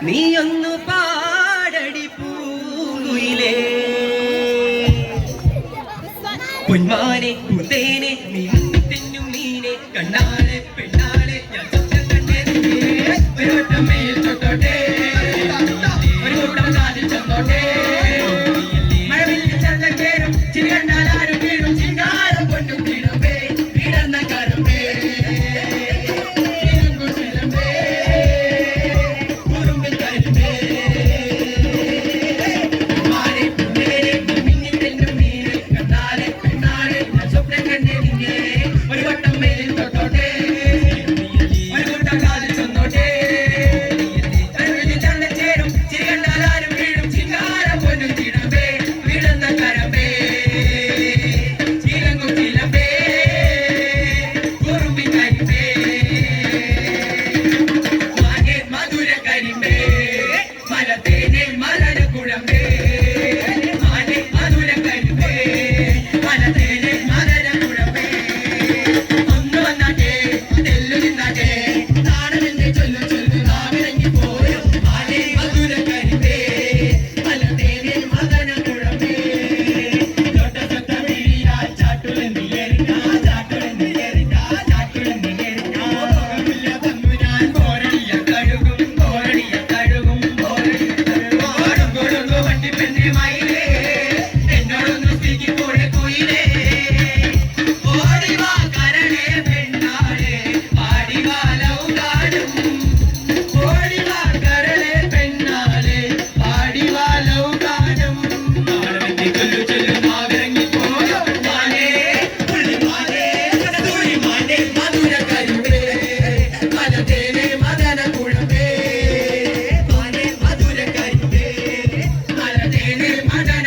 നീ ഒന്ന് പാടടി പൂങ്കുയിലേ പൊന്മാനെ കുതേനെ നീ തെന്നും മീനെ കണ്ണാളെ പെണ്ണാളെ ഞാൻ സ്വപ്നം കണ്ടേ ഒരു വട്ടം മേൽ തൊട്ടോട്ടെ ഒരു കൂട്ടം കാതിൽ ചെന്നോട്ടെ മഴവിൽ ചന്തം കേറും ചിരി കണ്ടാൽ ആരും വീഴും ചിങ്കാരം പൊന്നും വീണുമ്പേ വീടന്ന കരുമ്പേ Mother